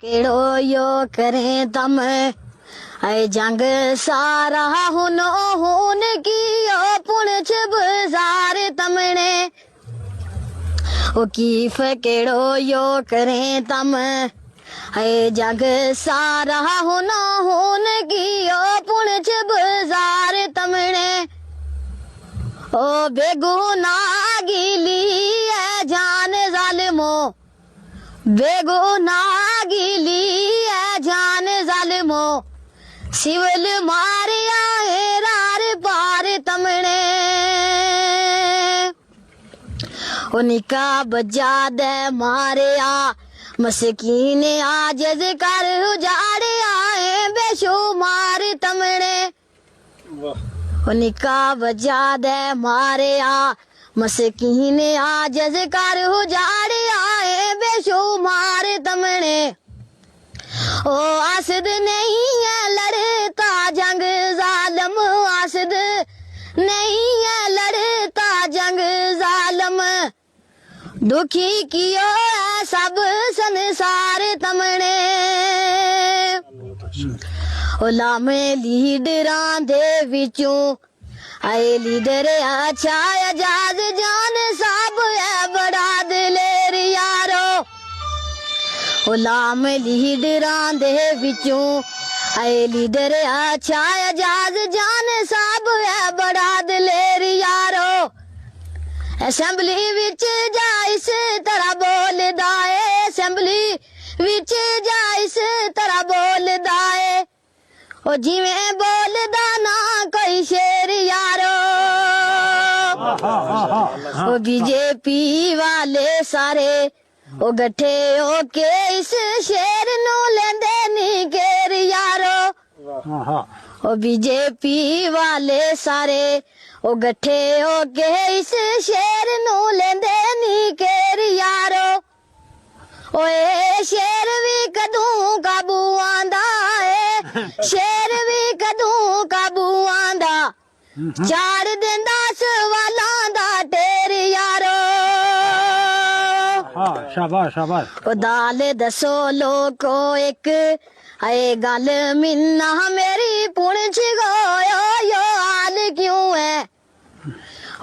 केड़ो यो करें तम ऐ जंग सारा हुनो हुन कियो पुणछ बाजार तमने ओ कीफ केड़ो यो करें तम ऐ जंग सारा हुनो हुन कियो पुणछ बाजार तमने ओ बेगुनाह गिली है जान जालिमो बेगुनाह गिली है जान जालिमो सिवल मारिया है रार पार तमने ओ निका बजा दे मारिया मस्कीन आज कर उजाड़िया है बेशुमार तमने ओ निका बजा दे मारिया मस्कीन आज कर उजाड़िया है बेशुमार तमने ओ आसद नहीं है लड़ता जंग जालम आसद नहीं है लड़ता जंग जालम दुखी कियो है सब संसार तमने ओ लामे लीडरां दे विचों आए लीडर अच्छा आजाद जान साहब है बड़ा दिलेर यारो गुलाम लीडरां दे विचों आए लीडर अच्छा आजाद जान साहब है बड़ा दिलेर यारो असेंबली विच जा इस तरह बोलदा है असेंबली विच जा इस तरह बोलदा है ओ जिवें बोलदा ना कोई शेर यारो ओ बीजेपी वाले सारे ओ गठे होके इस शेर नु लेंदे नी घेर यारो ओ बीजेपी वाले सारे ओ गठे होके इस शेर नु लेंदे नी घेर यारो ओए शेर भी कदूं काबू आंदा है शेर भी कदूं काबू आंदा चार दिंदा सवालां दा ढेर यारो शाबाश शाबाश ओ दाल दसो लोको एक आए गल मिन्ना मेरी पुणछ गोयो यो हाल क्यों है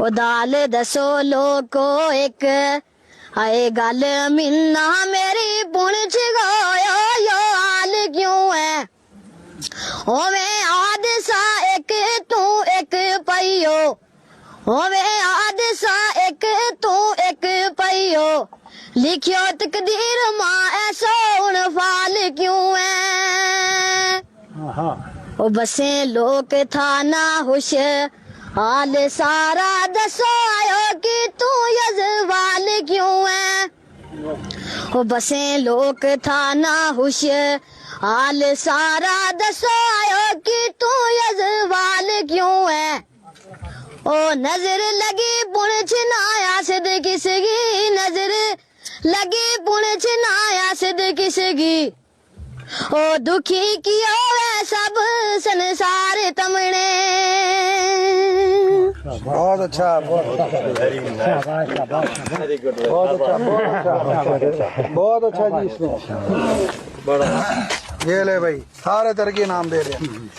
ओ दाल दसो लोको एक आए गल मिन्ना मेरी पुणछ गोयो यो हाल क्यों है ओ मैं आदसा एक तू एक पइयो ओ मैं आदसा एक तू एक पइयो लिखियो तकदीर मां ऐसो हुन फाल क्यों है ओ बसे लोक थाना हुश हाल सारा दसो आयो कि तू यजवाल क्यों है ओ बसे लोक थाना हुश हाल सारा दसो आयो कि तू यजवाल क्यों है ओ नजर लगी पुणछ नाया सिद किसगी नजर लगी पुणछ नाया सिद किसगी ओ दुखी कियो है सब संसार तमने बहुत अच्छा बहुत शाबाश शाबाश बहुत अच्छा बहुत अच्छा जी इसमें बड़ा ये ले भाई सारे तरह के नाम दे रहे हैं।